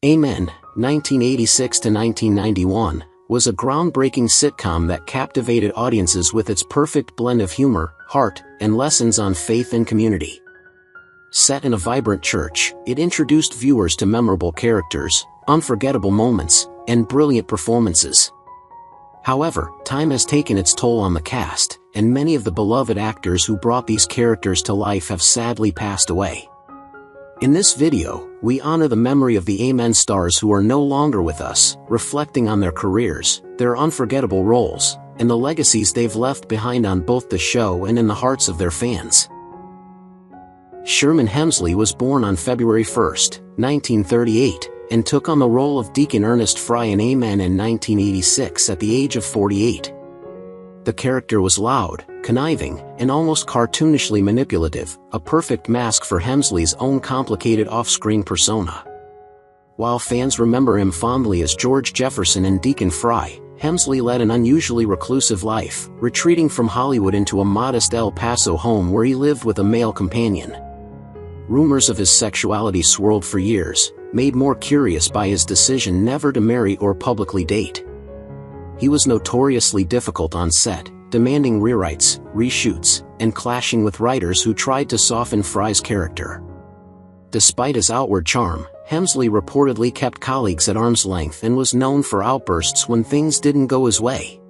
Amen, 1986 to 1991, was a groundbreaking sitcom that captivated audiences with its perfect blend of humor, heart, and lessons on faith and community. Set in a vibrant church, it introduced viewers to memorable characters, unforgettable moments, and brilliant performances. However, time has taken its toll on the cast, and many of the beloved actors who brought these characters to life have sadly passed away. In this video, we honor the memory of the Amen stars who are no longer with us, reflecting on their careers, their unforgettable roles, and the legacies they've left behind on both the show and in the hearts of their fans. Sherman Hemsley was born on February 1, 1938, and took on the role of Deacon Ernest Fry in Amen in 1986 at the age of 48. The character was loud, conniving, and almost cartoonishly manipulative, a perfect mask for Hemsley's own complicated off-screen persona. While fans remember him fondly as George Jefferson in Deacon Fry, Hemsley led an unusually reclusive life, retreating from Hollywood into a modest El Paso home where he lived with a male companion. Rumors of his sexuality swirled for years, made more curious by his decision never to marry or publicly date. He was notoriously difficult on set, demanding rewrites, reshoots, and clashing with writers who tried to soften Fry's character. Despite his outward charm, Hemsley reportedly kept colleagues at arm's length and was known for outbursts when things didn't go his way.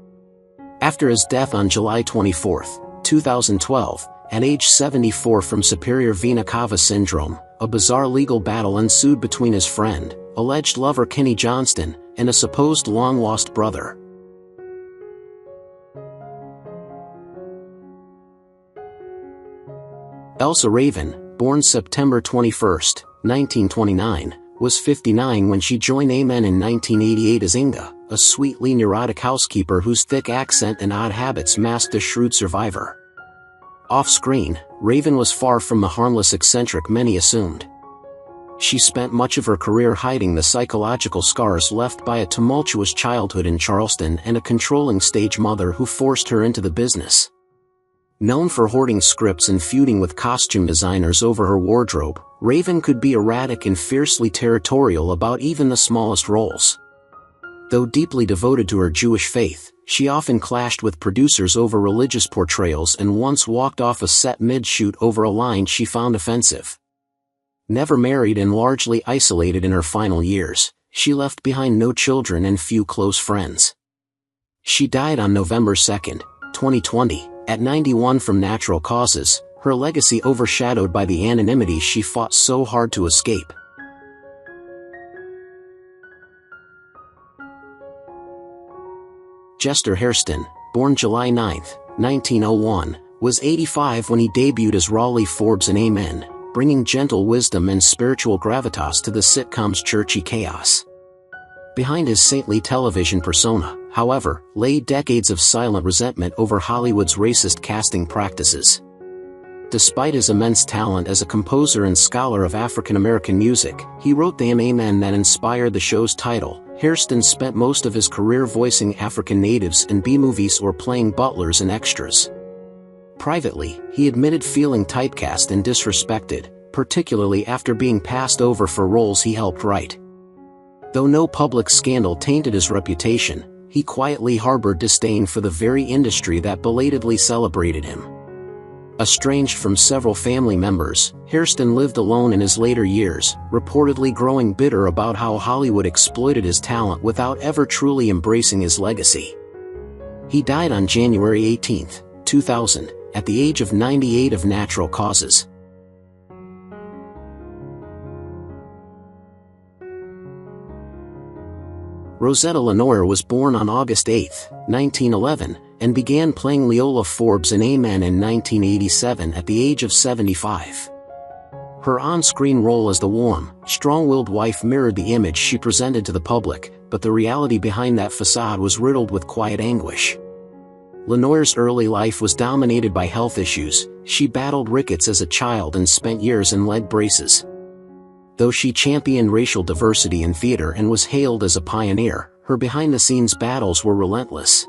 After his death on July 24, 2012, at age 74 from superior vena cava syndrome, a bizarre legal battle ensued between his friend, alleged lover Kenny Johnston, and a supposed long-lost brother. Elsa Raven, born September 21, 1929, was 59 when she joined Amen in 1988 as Inga, a sweetly neurotic housekeeper whose thick accent and odd habits masked a shrewd survivor. Off-screen, Raven was far from the harmless eccentric many assumed. She spent much of her career hiding the psychological scars left by a tumultuous childhood in Charleston and a controlling stage mother who forced her into the business. Known for hoarding scripts and feuding with costume designers over her wardrobe, Raven could be erratic and fiercely territorial about even the smallest roles. Though deeply devoted to her Jewish faith, she often clashed with producers over religious portrayals and once walked off a set mid-shoot over a line she found offensive. Never married and largely isolated in her final years, she left behind no children and few close friends. She died on November 2, 2020, at 91 from natural causes, her legacy overshadowed by the anonymity she fought so hard to escape. Jester Haren, born July 9, 1901, was 85 when he debuted as Raleigh Forbes in Amen, bringing gentle wisdom and spiritual gravitas to the sitcom's churchy chaos. Behind his saintly television persona, however, lay decades of silent resentment over Hollywood's racist casting practices. Despite his immense talent as a composer and scholar of African American music, he wrote the Amen that inspired the show's title. Haren spent most of his career voicing African natives in B-movies or playing butlers and extras. Privately, he admitted feeling typecast and disrespected, particularly after being passed over for roles he helped write. Though no public scandal tainted his reputation, he quietly harbored disdain for the very industry that belatedly celebrated him. Estranged from several family members, Haren lived alone in his later years, reportedly growing bitter about how Hollywood exploited his talent without ever truly embracing his legacy. He died on January 18, 2000, at the age of 98 of natural causes. Rosetta Lenoir was born on August 8, 1911, and began playing Leola Forbes in Amen in 1987 at the age of 75. Her on-screen role as the warm, strong-willed wife mirrored the image she presented to the public, but the reality behind that facade was riddled with quiet anguish. Lenoir's early life was dominated by health issues. She battled rickets as a child and spent years in leg braces. Though she championed racial diversity in theater and was hailed as a pioneer, her behind-the-scenes battles were relentless.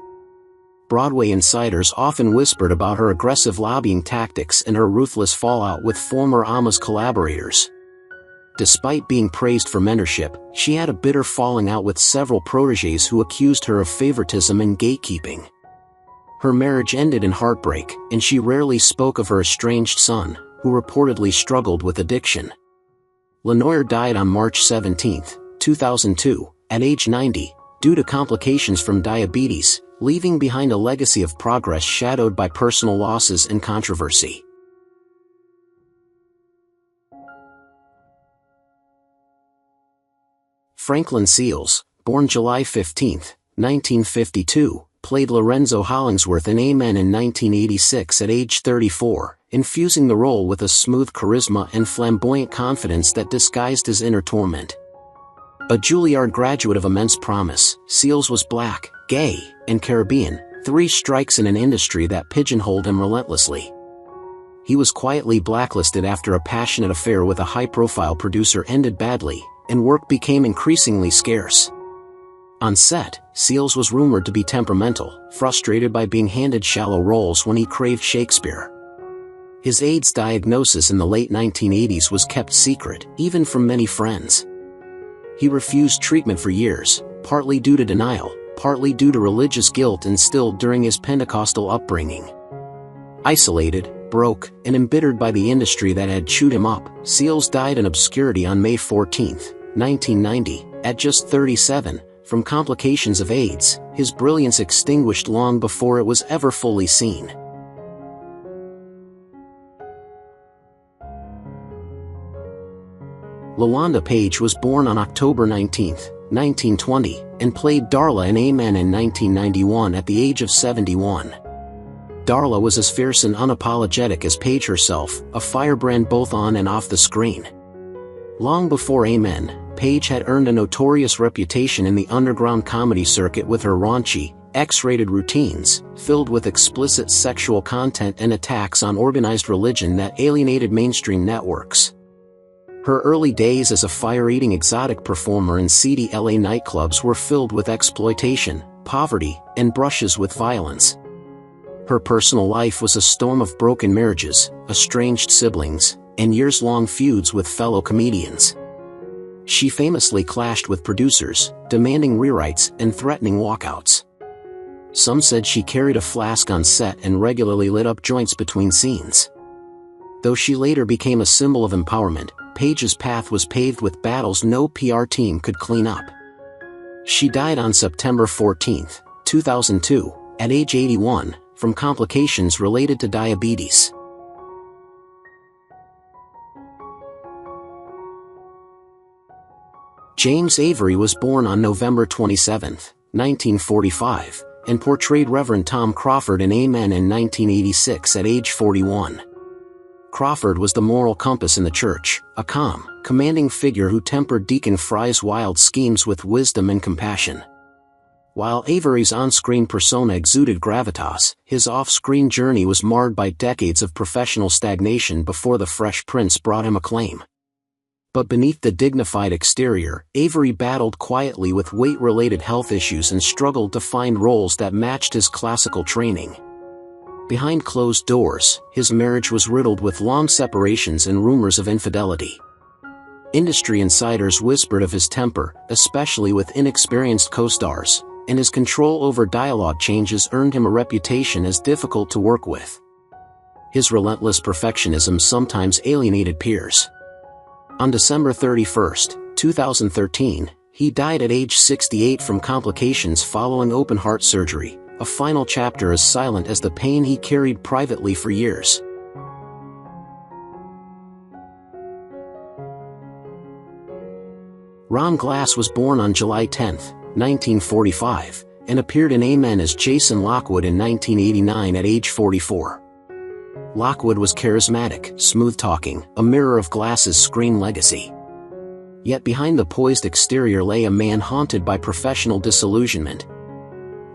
Broadway insiders often whispered about her aggressive lobbying tactics and her ruthless fallout with former AMA's collaborators. Despite being praised for mentorship, she had a bitter falling out with several protégés who accused her of favoritism and gatekeeping. Her marriage ended in heartbreak, and she rarely spoke of her estranged son, who reportedly struggled with addiction. Lenoir died on March 17, 2002, at age 90, due to complications from diabetes, leaving behind a legacy of progress shadowed by personal losses and controversy. Franklin Seals, born July 15, 1952, played Lorenzo Hollingsworth in Amen in 1986 at age 34, infusing the role with a smooth charisma and flamboyant confidence that disguised his inner torment. A Juilliard graduate of immense promise, Seals was black, gay, and Caribbean, three strikes in an industry that pigeonholed him relentlessly. He was quietly blacklisted after a passionate affair with a high-profile producer ended badly, and work became increasingly scarce. On set, Seals was rumored to be temperamental, frustrated by being handed shallow roles when he craved Shakespeare. His AIDS diagnosis in the late 1980s was kept secret, even from many friends. He refused treatment for years, partly due to denial, partly due to religious guilt instilled during his Pentecostal upbringing. Isolated, broke, and embittered by the industry that had chewed him up, Seals died in obscurity on May 14, 1990, at just 37, from complications of AIDS, his brilliance extinguished long before it was ever fully seen. Lolanda Pageige was born on October 19, 1920, and played Darla in Amen in 1991 at the age of 71. Darla was as fierce and unapologetic as Paige herself, a firebrand both on and off the screen. Long before Amen, Paige had earned a notorious reputation in the underground comedy circuit with her raunchy, X-rated routines, filled with explicit sexual content and attacks on organized religion that alienated mainstream networks. Her early days as a fire-eating exotic performer in seedy LA nightclubs were filled with exploitation, poverty, and brushes with violence. Her personal life was a storm of broken marriages, estranged siblings, and years-long feuds with fellow comedians. She famously clashed with producers, demanding rewrites and threatening walkouts. Some said she carried a flask on set and regularly lit up joints between scenes. Though she later became a symbol of empowerment, Paige's path was paved with battles no PR team could clean up. She died on September 14, 2002, at age 81, from complications related to diabetes. James Avery was born on November 27, 1945, and portrayed Reverend Tom Crawford in Amen in 1986 at age 41. Crawford was the moral compass in the church, a calm, commanding figure who tempered Deacon Fry's wild schemes with wisdom and compassion. While Avery's on-screen persona exuded gravitas, his off-screen journey was marred by decades of professional stagnation before the Fresh Prince brought him acclaim. But beneath the dignified exterior, Avery battled quietly with weight-related health issues and struggled to find roles that matched his classical training. Behind closed doors, his marriage was riddled with long separations and rumors of infidelity. Industry insiders whispered of his temper, especially with inexperienced co-stars, and his control over dialogue changes earned him a reputation as difficult to work with. His relentless perfectionism sometimes alienated peers. On December 31, 2013, he died at age 68 from complications following open-heart surgery, a final chapter as silent as the pain he carried privately for years. Ron Glass was born on July 10, 1945, and appeared in Amen as Jason Lockwood in 1989 at age 44. Lockwood was charismatic, smooth-talking, a mirror of Glass's screen legacy. Yet behind the poised exterior lay a man haunted by professional disillusionment.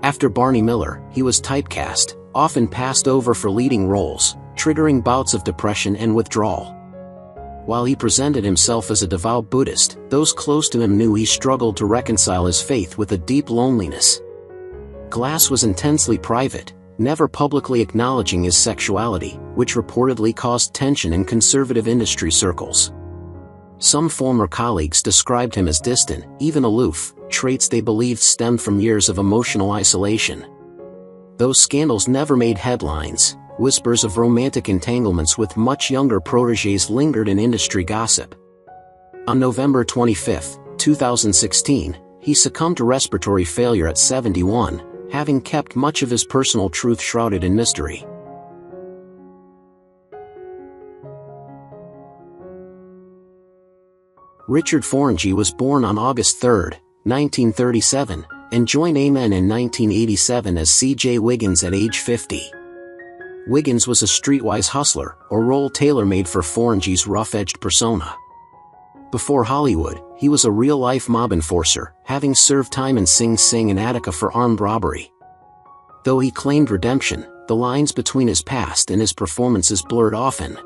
After Barney Miller, he was typecast, often passed over for leading roles, triggering bouts of depression and withdrawal. While he presented himself as a devout Buddhist, those close to him knew he struggled to reconcile his faith with a deep loneliness. Glass was intensely private, never publicly acknowledging his sexuality, which reportedly caused tension in conservative industry circles. Some former colleagues described him as distant, even aloof, traits they believed stemmed from years of emotional isolation. Those scandals never made headlines. Whispers of romantic entanglements with much younger protégés lingered in industry gossip. On November 25, 2016, he succumbed to respiratory failure at 71, having kept much of his personal truth shrouded in mystery. Richard Forney was born on August 3, 1937, and joined Amen in 1987 as C.J. Wiggins at age 50. Wiggins was a streetwise hustler, a role tailor-made for Forney's rough-edged persona. Before Hollywood, he was a real-life mob enforcer, having served time in Sing Sing and Attica for armed robbery. Though he claimed redemption, the lines between his past and his performances blurred often.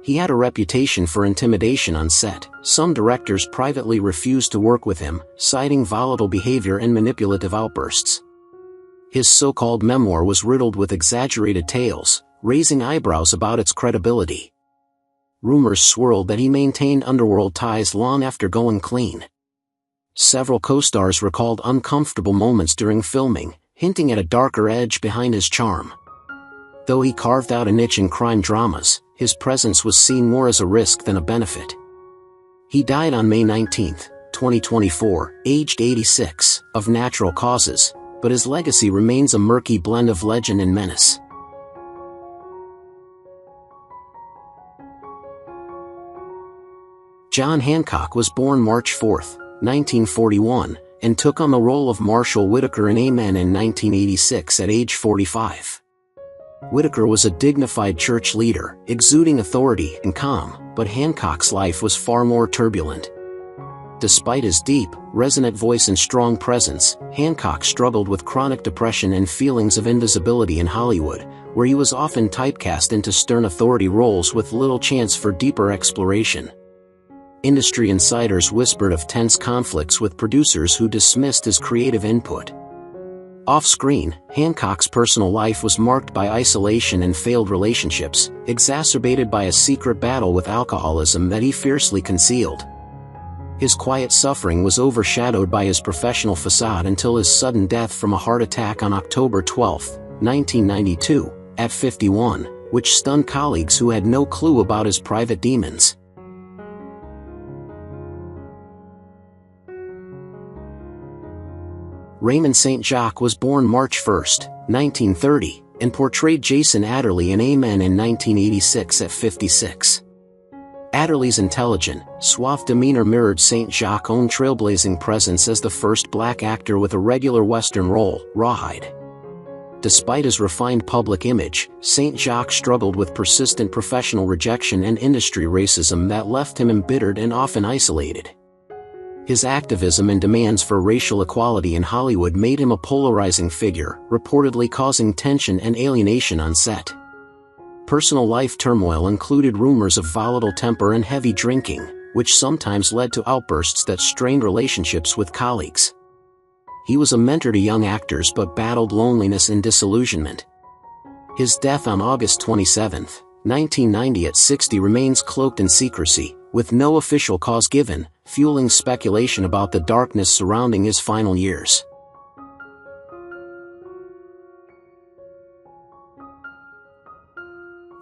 He had a reputation for intimidation on set. Some directors privately refused to work with him, citing volatile behavior and manipulative outbursts. His so-called memoir was riddled with exaggerated tales, raising eyebrows about its credibility. Rumors swirled that he maintained underworld ties long after going clean. Several co-stars recalled uncomfortable moments during filming, hinting at a darker edge behind his charm. Though he carved out a niche in crime dramas, his presence was seen more as a risk than a benefit. He died on May 19, 2024, aged 86, of natural causes, but his legacy remains a murky blend of legend and menace. John Hancock was born March 4, 1941, and took on the role of Marshal Whitaker in Amen in 1986 at age 45. Whitaker was a dignified church leader, exuding authority and calm, but Hancock's life was far more turbulent. Despite his deep, resonant voice and strong presence, Hancock struggled with chronic depression and feelings of invisibility in Hollywood, where he was often typecast into stern authority roles with little chance for deeper exploration. Industry insiders whispered of tense conflicts with producers who dismissed his creative input. Off-screen, Hancock's personal life was marked by isolation and failed relationships, exacerbated by a secret battle with alcoholism that he fiercely concealed. His quiet suffering was overshadowed by his professional facade until his sudden death from a heart attack on October 12, 1992, at 51, which stunned colleagues who had no clue about his private demons. Raymond St. Jacques was born March 1, 1930, and portrayed Jason Adderley in Amen in 1986 at 56. Adderley's intelligent, suave demeanor mirrored St. Jacques' own trailblazing presence as the first black actor with a regular Western role, Rawhide. Despite his refined public image, St. Jacques struggled with persistent professional rejection and industry racism that left him embittered and often isolated. His activism and demands for racial equality in Hollywood made him a polarizing figure, reportedly causing tension and alienation on set. Personal life turmoil included rumors of volatile temper and heavy drinking, which sometimes led to outbursts that strained relationships with colleagues. He was a mentor to young actors but battled loneliness and disillusionment. His death on August 27, 1990 at 60 remains cloaked in secrecy, with no official cause given, fueling speculation about the darkness surrounding his final years.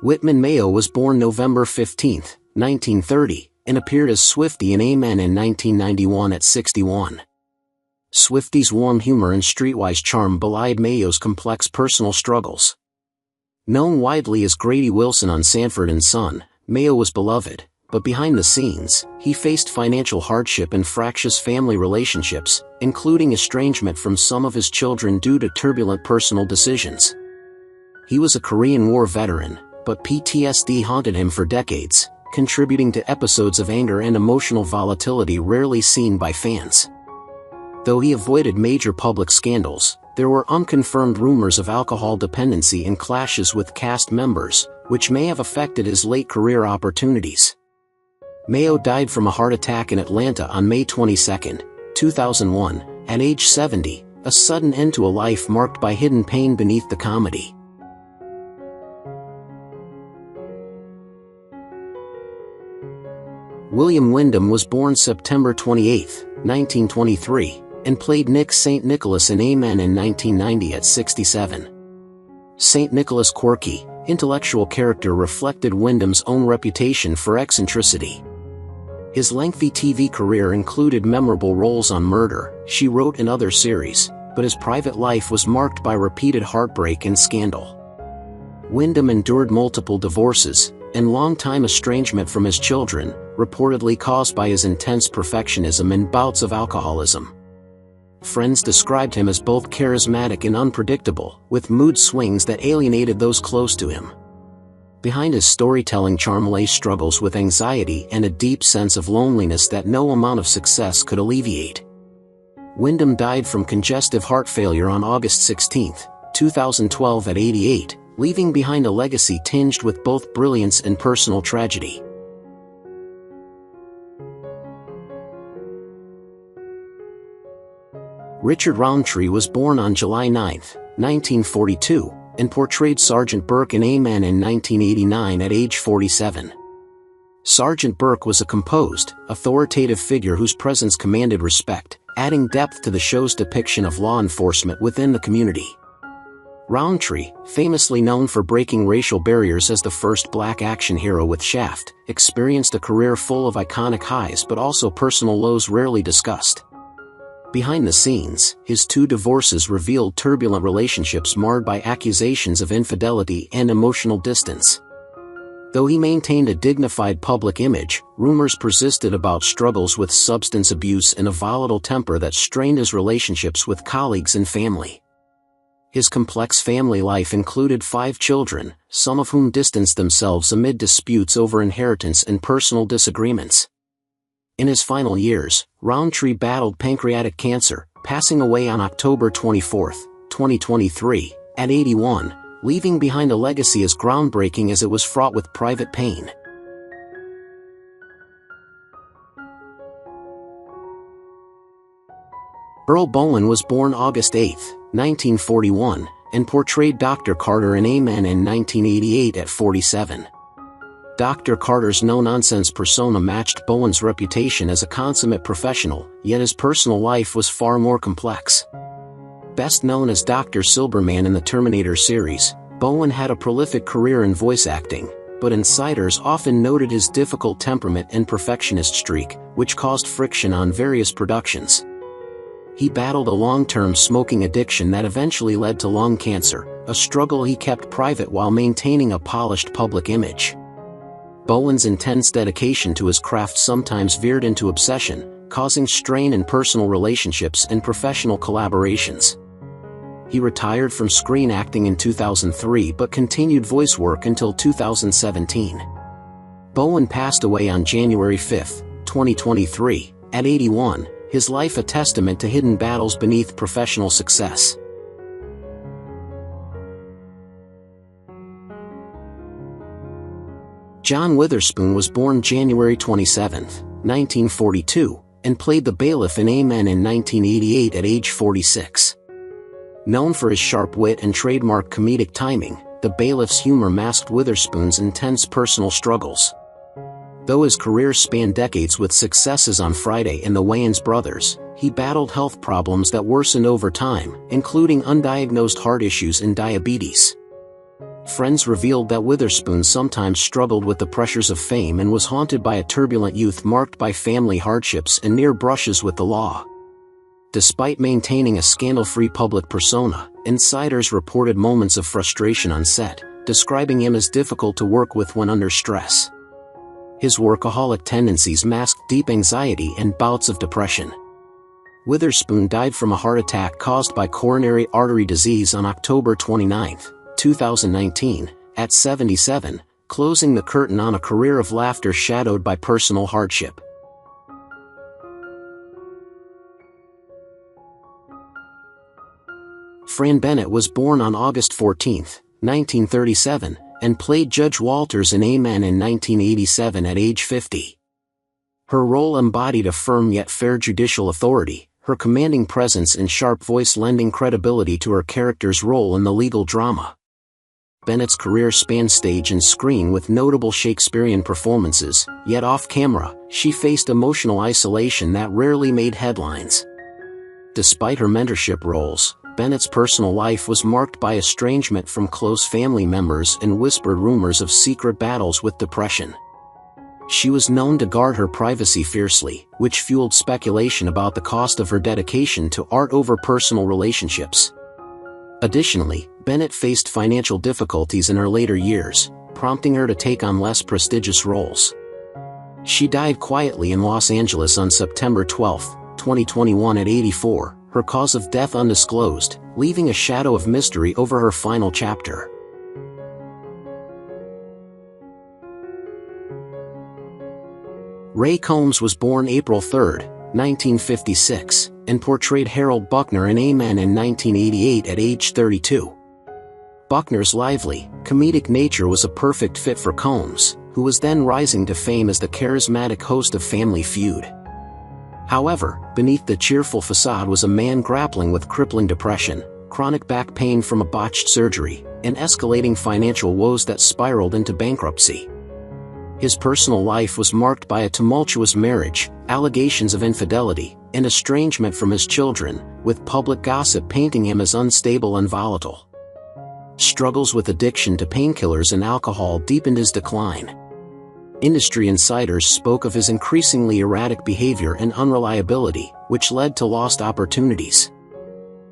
Whitman Mayo was born November 15, 1930, and appeared as Swifty in Amen in 1991 at 61. Swifty's warm humor and streetwise charm belied Mayo's complex personal struggles. Known widely as Grady Wilson on Sanford and Son, Mayo was beloved, but behind the scenes, he faced financial hardship and fractious family relationships, including estrangement from some of his children due to turbulent personal decisions. He was a Korean War veteran, but PTSD haunted him for decades, contributing to episodes of anger and emotional volatility rarely seen by fans. Though he avoided major public scandals, there were unconfirmed rumors of alcohol dependency and clashes with cast members, which may have affected his late career opportunities. Mayo died from a heart attack in Atlanta on May 22, 2001, at age 70, a sudden end to a life marked by hidden pain beneath the comedy. William Windham was born September 28, 1923, and played Nick St. Nicholas in Amen in 1990 at 67. St. Nicholas' quirky, intellectual character reflected Windham's own reputation for eccentricity. His lengthy TV career included memorable roles on Murder, She Wrote and other series, but his private life was marked by repeated heartbreak and scandal. Windham endured multiple divorces, and long-time estrangement from his children, reportedly caused by his intense perfectionism and bouts of alcoholism. Friends described him as both charismatic and unpredictable, with mood swings that alienated those close to him. Behind his storytelling charm lay struggles with anxiety and a deep sense of loneliness that no amount of success could alleviate. Windham died from congestive heart failure on August 16, 2012 at 88, leaving behind a legacy tinged with both brilliance and personal tragedy. Richard Roundtree was born on July 9, 1942, and portrayed Sergeant Burke in Amen in 1989 at age 47. Sergeant Burke was a composed, authoritative figure whose presence commanded respect, adding depth to the show's depiction of law enforcement within the community. Roundtree, famously known for breaking racial barriers as the first black action hero with Shaft, experienced a career full of iconic highs but also personal lows rarely discussed. Behind the scenes, his 2 divorces revealed turbulent relationships marred by accusations of infidelity and emotional distance. Though he maintained a dignified public image, rumors persisted about struggles with substance abuse and a volatile temper that strained his relationships with colleagues and family. His complex family life included 5 children, some of whom distanced themselves amid disputes over inheritance and personal disagreements. In his final years, Roundtree battled pancreatic cancer, passing away on October 24, 2023, at 81, leaving behind a legacy as groundbreaking as it was fraught with private pain. Earl Bowen was born August 8, 1941, and portrayed Dr. Carter in Amen in 1988 at 47. Dr. Carter's no-nonsense persona matched Bowen's reputation as a consummate professional, yet his personal life was far more complex. Best known as Dr. Silberman in the Terminator series, Bowen had a prolific career in voice acting, but insiders often noted his difficult temperament and perfectionist streak, which caused friction on various productions. He battled a long-term smoking addiction that eventually led to lung cancer, a struggle he kept private while maintaining a polished public image. Bowen's intense dedication to his craft sometimes veered into obsession, causing strain in personal relationships and professional collaborations. He retired from screen acting in 2003 but continued voice work until 2017. Bowen passed away on January 5, 2023, at 81, his life a testament to hidden battles beneath professional success. John Witherspoon was born January 27, 1942, and played the bailiff in Amen in 1988 at age 46. Known for his sharp wit and trademark comedic timing, the bailiff's humor masked Witherspoon's intense personal struggles. Though his career spanned decades with successes on Friday and the Wayans Brothers, he battled health problems that worsened over time, including undiagnosed heart issues and diabetes. Friends revealed that Witherspoon sometimes struggled with the pressures of fame and was haunted by a turbulent youth marked by family hardships and near brushes with the law. Despite maintaining a scandal-free public persona, insiders reported moments of frustration on set, describing him as difficult to work with when under stress. His workaholic tendencies masked deep anxiety and bouts of depression. Witherspoon died from a heart attack caused by coronary artery disease on October 29, 2019, at 77, closing the curtain on a career of laughter shadowed by personal hardship. Fran Bennett was born on August 14, 1937, and played Judge Walters in Amen in 1987 at age 50. Her role embodied a firm yet fair judicial authority, her commanding presence and sharp voice lending credibility to her character's role in the legal drama. Bennett's career spanned stage and screen with notable Shakespearean performances, yet off-camera, she faced emotional isolation that rarely made headlines. Despite her mentorship roles, Bennett's personal life was marked by estrangement from close family members and whispered rumors of secret battles with depression. She was known to guard her privacy fiercely, which fueled speculation about the cost of her dedication to art over personal relationships. Additionally, Bennett faced financial difficulties in her later years, prompting her to take on less prestigious roles. She died quietly in Los Angeles on September 12, 2021 at 84, her cause of death undisclosed, leaving a shadow of mystery over her final chapter. Ray Combs was born April 3, 1956, and portrayed Harold Buckner in Amen in 1988 at age 32. Buckner's lively, comedic nature was a perfect fit for Combs, who was then rising to fame as the charismatic host of Family Feud. However, beneath the cheerful facade was a man grappling with crippling depression, chronic back pain from a botched surgery, and escalating financial woes that spiraled into bankruptcy. His personal life was marked by a tumultuous marriage, allegations of infidelity, and estrangement from his children, with public gossip painting him as unstable and volatile. Struggles with addiction to painkillers and alcohol deepened his decline. Industry insiders spoke of his increasingly erratic behavior and unreliability, which led to lost opportunities.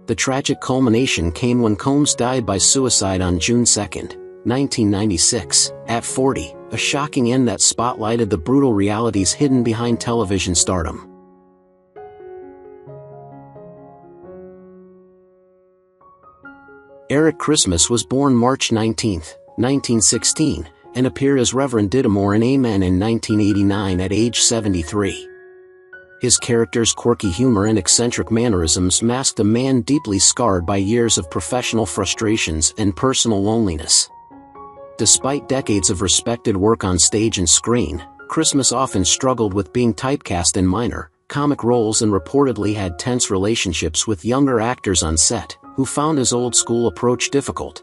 The tragic culmination came when Combs died by suicide on June 2, 1996, at 40, a shocking end that spotlighted the brutal realities hidden behind television stardom. Eric Christmas was born March 19, 1916, and appeared as Reverend Didymore in Amen in 1989 at age 73. His character's quirky humor and eccentric mannerisms masked a man deeply scarred by years of professional frustrations and personal loneliness. Despite decades of respected work on stage and screen, Christmas often struggled with being typecast in minor, comic roles and reportedly had tense relationships with younger actors on set, who found his old-school approach difficult.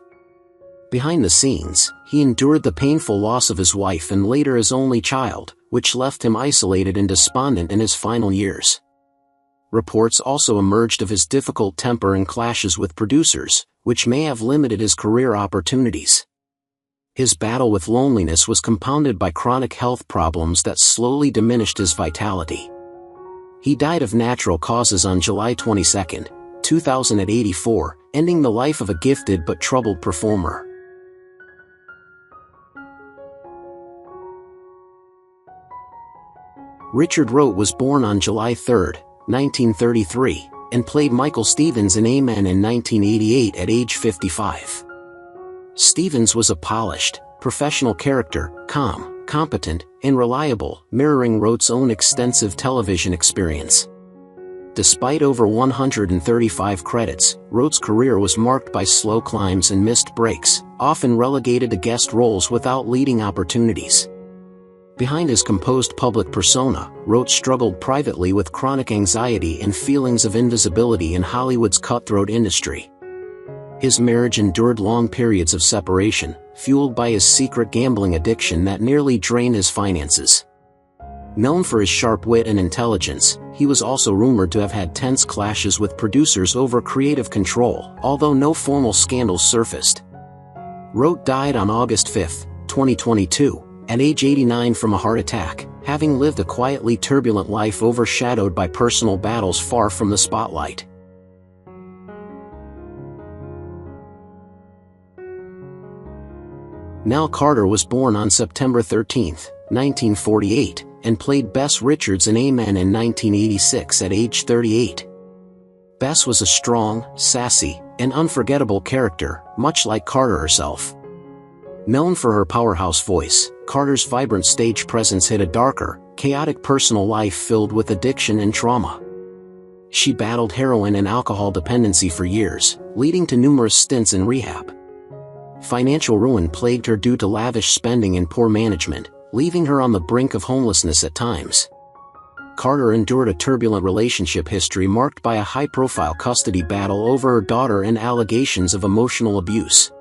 Behind the scenes, he endured the painful loss of his wife and later his only child, which left him isolated and despondent in his final years. Reports also emerged of his difficult temper and clashes with producers, which may have limited his career opportunities. His battle with loneliness was compounded by chronic health problems that slowly diminished his vitality. He died of natural causes on July 22, 2084, ending the life of a gifted but troubled performer. Richard Rote was born on July 3, 1933, and played Michael Stevens in Amen in 1988 at age 55. Stevens was a polished, professional character, calm, competent, and reliable, mirroring Rote's own extensive television experience. Despite over 135 credits, Rote's career was marked by slow climbs and missed breaks, often relegated to guest roles without leading opportunities. Behind his composed public persona, Rote struggled privately with chronic anxiety and feelings of invisibility in Hollywood's cutthroat industry. His marriage endured long periods of separation, fueled by his secret gambling addiction that nearly drained his finances. Known for his sharp wit and intelligence, he was also rumored to have had tense clashes with producers over creative control, although no formal scandals surfaced. Rote died on August 5, 2022, at age 89 from a heart attack, having lived a quietly turbulent life overshadowed by personal battles far from the spotlight. Nell Carter was born on September 13, 1948, and played Bess Richards in Amen in 1986 at age 38. Bess was a strong, sassy, and unforgettable character, much like Carter herself. Known for her powerhouse voice, Carter's vibrant stage presence hid a darker, chaotic personal life filled with addiction and trauma. She battled heroin and alcohol dependency for years, leading to numerous stints in rehab. Financial ruin plagued her due to lavish spending and poor management, leaving her on the brink of homelessness at times. Carter endured a turbulent relationship history marked by a high-profile custody battle over her daughter and allegations of emotional abuse.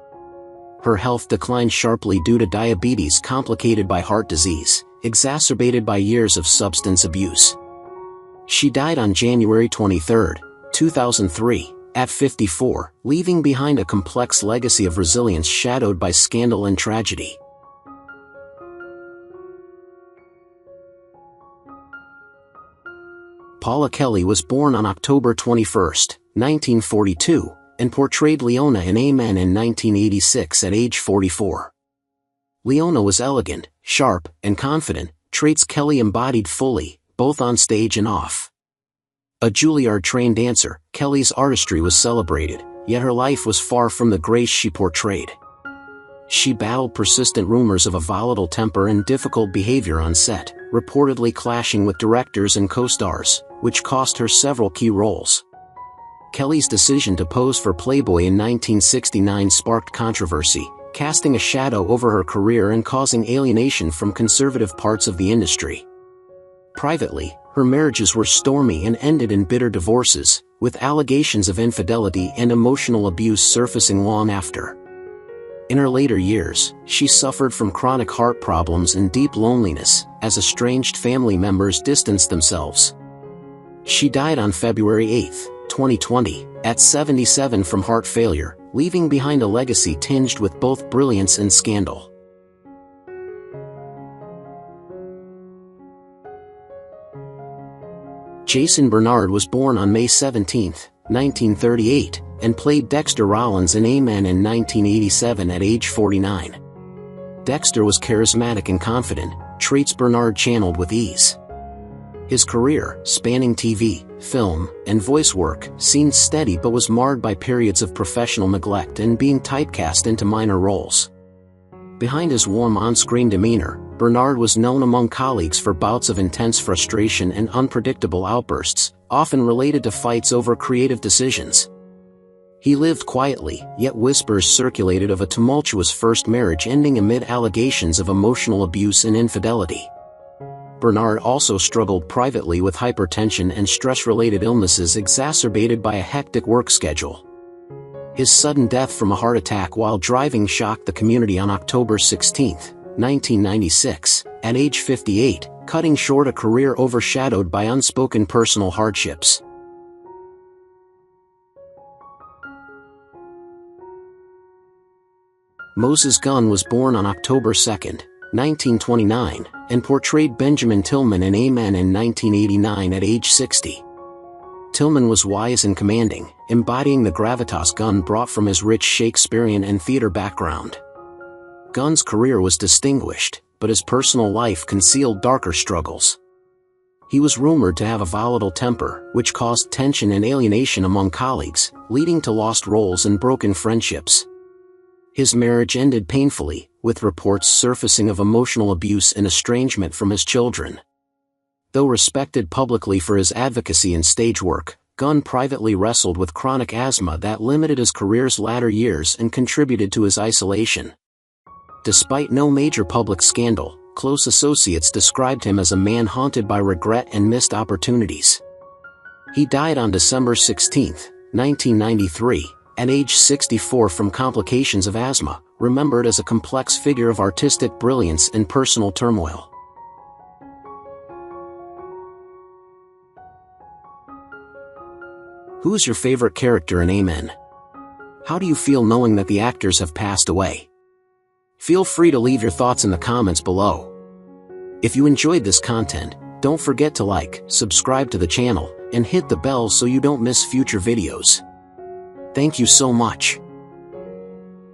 her health declined sharply due to diabetes complicated by heart disease, exacerbated by years of substance abuse. She died on January 23, 2003, at 54, leaving behind a complex legacy of resilience shadowed by scandal and tragedy. Paula Kelly was born on October 21, 1942, and portrayed Leona in Amen in 1986 at age 44. Leona was elegant, sharp, and confident, traits Kelly embodied fully, both on stage and off. A Juilliard-trained dancer, Kelly's artistry was celebrated, yet her life was far from the grace she portrayed. She battled persistent rumors of a volatile temper and difficult behavior on set, reportedly clashing with directors and co-stars, which cost her several key roles. Kelly's decision to pose for Playboy in 1969 sparked controversy, casting a shadow over her career and causing alienation from conservative parts of the industry. Privately, her marriages were stormy and ended in bitter divorces, with allegations of infidelity and emotional abuse surfacing long after. In her later years, she suffered from chronic heart problems and deep loneliness, as estranged family members distanced themselves. She died on February 8, 2020, at 77 from heart failure, leaving behind a legacy tinged with both brilliance and scandal. Jason Bernard was born on May 17, 1938, and played Dexter Rollins in Amen in 1987 at age 49. Dexter was charismatic and confident, traits Bernard channeled with ease. His career, spanning TV, film, and voice work, seemed steady but was marred by periods of professional neglect and being typecast into minor roles. Behind his warm on-screen demeanor, Bernard was known among colleagues for bouts of intense frustration and unpredictable outbursts, often related to fights over creative decisions. He lived quietly, yet whispers circulated of a tumultuous first marriage ending amid allegations of emotional abuse and infidelity. Bernard also struggled privately with hypertension and stress-related illnesses exacerbated by a hectic work schedule. His sudden death from a heart attack while driving shocked the community on October 16, 1996, at age 58, cutting short a career overshadowed by unspoken personal hardships. Moses Gunn was born on October 2, 1929, and portrayed Benjamin Tillman in Amen in 1989 at age 60. Tillman was wise and commanding, embodying the gravitas Gunn brought from his rich Shakespearean and theater background. Gunn's career was distinguished, but his personal life concealed darker struggles. He was rumored to have a volatile temper, which caused tension and alienation among colleagues, leading to lost roles and broken friendships. His marriage ended painfully, with reports surfacing of emotional abuse and estrangement from his children. Though respected publicly for his advocacy and stage work, Gunn privately wrestled with chronic asthma that limited his career's latter years and contributed to his isolation. Despite no major public scandal, close associates described him as a man haunted by regret and missed opportunities. He died on December 16, 1993, at age 64 from complications of asthma, remembered as a complex figure of artistic brilliance and personal turmoil. Who's your favorite character in Amen? How do you feel knowing that the actors have passed away? Feel free to leave your thoughts in the comments below. If you enjoyed this content, don't forget to like, subscribe to the channel, and hit the bell so you don't miss future videos. Thank you so much.